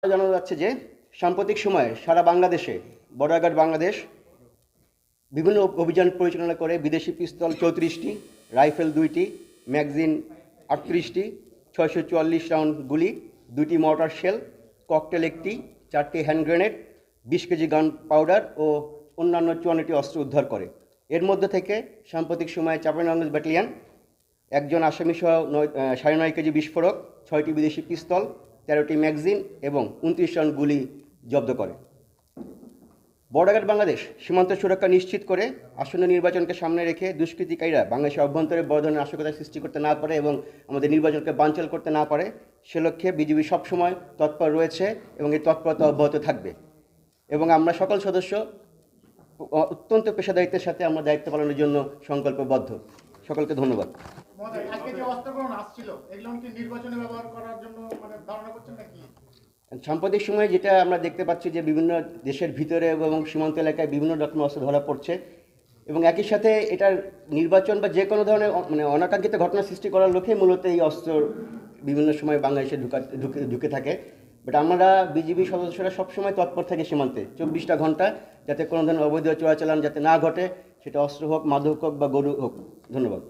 জানানো যাচ্ছে যে সাম্প্রতিক সময়ে সারা বাংলাদেশে বর্ডার বাংলাদেশ বিভিন্ন অভিযান পরিচালনা করে বিদেশি পিস্তল 34টি, রাইফেল 2টি, ম্যাগজিন 38টি, 644 রাউন্ড গুলি, 2টি মর্টার শেল, ককটেল 1টি, 4টি hand grenade, 20 kg gunpowder ও অন্যান্য 54টি অস্ত্র উদ্ধার করে। এর মধ্যে থেকে সাম্প্রতিক সময়ে চাঁপাইনবাবগঞ্জ ব্যাটালিয়ন একজন আসামিসহ 9.5 কেজি বিস্ফোরক, 6টি বিদেশি পিস্তল, 13টি ম্যাগজিন এবং 29 রাউন্ড গুলি জব্দ করে। বর্ডার বাংলাদেশ সীমান্ত সুরক্ষা নিশ্চিত করে আসন্ন নির্বাচনকে সামনে রেখে দুষ্কৃতিকারীরা বাংলাদেশের অভ্যন্তরে বড় ধরনের নাশকতা সৃষ্টি করতে না পারে এবং আমাদের নির্বাচনকে বানচাল করতে না পারে, সে লক্ষ্যে বিজিবি সবসময় তৎপর রয়েছে এবং এই তৎপরতা অব্যাহত থাকবে। এবং আমরা সকল সদস্য অত্যন্ত পেশাদারিত্বের সাথে আমরা দায়িত্ব পালনের জন্য সংকল্পবদ্ধ। সকলকে ধন্যবাদ। সাম্প্রতিক সময়ে যেটা আমরা দেখতে পাচ্ছি যে বিভিন্ন দেশের ভিতরে এবং সীমান্ত এলাকায় বিভিন্ন রকম অস্ত্র ধরা পড়ছে এবং একই সাথে এটার নির্বাচন বা যে কোনো ধরনের অনাকাঙ্ক্ষিত ঘটনা সৃষ্টি করার লক্ষ্যে মূলত এই অস্ত্র বিভিন্ন সময় বাংলাদেশে ঢুকে থাকে। বাট আমরা বিজিবি সদস্যরা সবসময় তৎপর থাকে সীমান্তে 24টা ঘন্টা, যাতে কোনো ধরনের অবৈধ চোরাচালান যাতে না ঘটে, সেটা অস্ত্র হোক, মাদক হোক বা গরু হোক। ধন্যবাদ।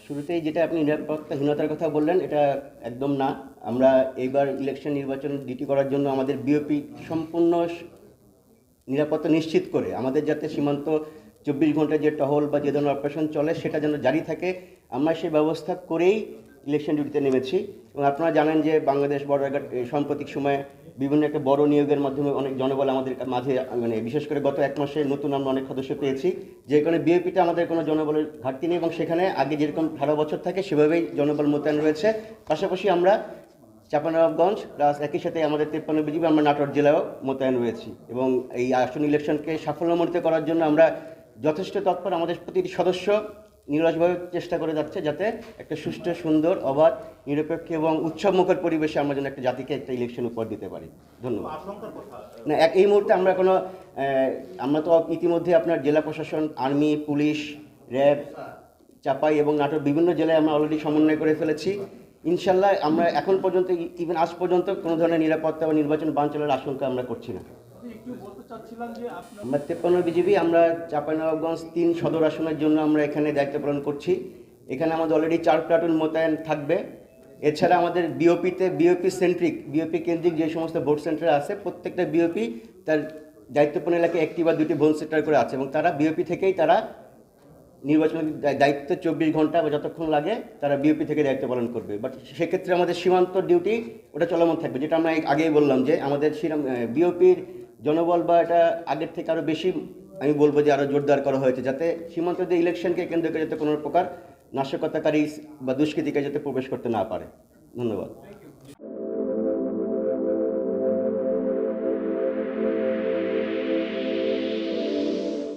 শুরুতেই যেটা আপনি নিরাপত্তাহীনতার কথা বললেন, এটা একদম না। আমরা এইবার ইলেকশন নির্বাচন ডিউটি করার জন্য আমাদের বিওপি সম্পূর্ণ নিরাপত্তা নিশ্চিত করে আমাদের যাতে সীমান্ত 24 ঘন্টা যে টহল বা যে ধরনের অপারেশন চলে সেটা যেন জারি থাকে, আমরা সেই ব্যবস্থা করেই ইলেকশন ডিউটিতে নেমেছি। এবং আপনারা জানেন যে বাংলাদেশ বর্ডার সাম্প্রতিক সময়ে বিভিন্ন একটা বড় নিয়োগের মাধ্যমে অনেক জনবল আমাদের মাঝে, মানে বিশেষ করে গত 1 মাসে নতুন আমরা অনেক সদস্য পেয়েছি, যে কারণে বিএপিতে আমাদের কোনো জনবলের ঘাটতি নেই এবং সেখানে আগে যেরকম 18 বছর থাকে সেভাবেই জনবল মোতায়েন রয়েছে। পাশাপাশি আমরা চাঁপাইনবাবগঞ্জ প্লাস একই সাথে আমাদের 53 বিজিবি আমরা নাটোর জেলায়ও মোতায়েন রয়েছি এবং এই আসন্ন ইলেকশনকে সাফল্যমণ্ডিত করার জন্য আমরা যথেষ্ট তৎপর। আমাদের প্রতিটি সদস্য নিরলসভাবে চেষ্টা করে যাচ্ছে যাতে একটা সুষ্ঠু, সুন্দর, অবাধ, নিরপেক্ষ এবং উৎসবমুখর পরিবেশে আমরা যেন একটা জাতিকে একটা ইলেকশন উপহার দিতে পারি। ধন্যবাদ। না, এই মুহূর্তে আমরা তো ইতিমধ্যে আপনার জেলা প্রশাসন, আর্মি, পুলিশ, র্যাব, চাপাই এবং নাটোর বিভিন্ন জেলায় আমরা অলরেডি সমন্বয় করে ফেলেছি। ইনশাল্লাহ আমরা এখন পর্যন্ত, ইভেন আজ পর্যন্ত কোনো ধরনের নিরাপত্তা বা নির্বাচন বানচালের আশঙ্কা আমরা করছি না। আমরা 53 বিজিবি আমরা চাঁপাইনবাবগঞ্জ 3 সদর আসনের জন্য আমরা এখানে দায়িত্ব পালন করছি। এখানে আমাদের অলরেডি 4 প্লাটুন মোতায়েন থাকবে। এছাড়া আমাদের বিওপি কেন্দ্রিক যে সমস্ত ভোট সেন্টার আছে, প্রত্যেকটা বিওপি তার দায়িত্বপূর্ণ এলাকায় 1টি বা 2টি ভোট সেন্টার করে আছে এবং তারা বিওপি থেকেই তারা নির্বাচনের দায়িত্ব 24 ঘন্টা বা যতক্ষণ লাগে তারা বিওপি থেকে দায়িত্ব পালন করবে। বাট সেক্ষেত্রে আমাদের সীমান্ত ডিউটি ওটা চলমান থাকবে, যেটা আমরা আগেই বললাম যে আমাদের বিওপির জনবল বা এটা আগের থেকে আরও বেশি, আমি বলবো যে আরও জোরদার করা হয়েছে, যাতে সীমান্ত দিয়ে ইলেকশনকে কেন্দ্র করে যাতে কোনো প্রকার নাশকতাকারী বা দুষ্কৃতিকারী যাতে প্রবেশ করতে না পারে। ধন্যবাদ।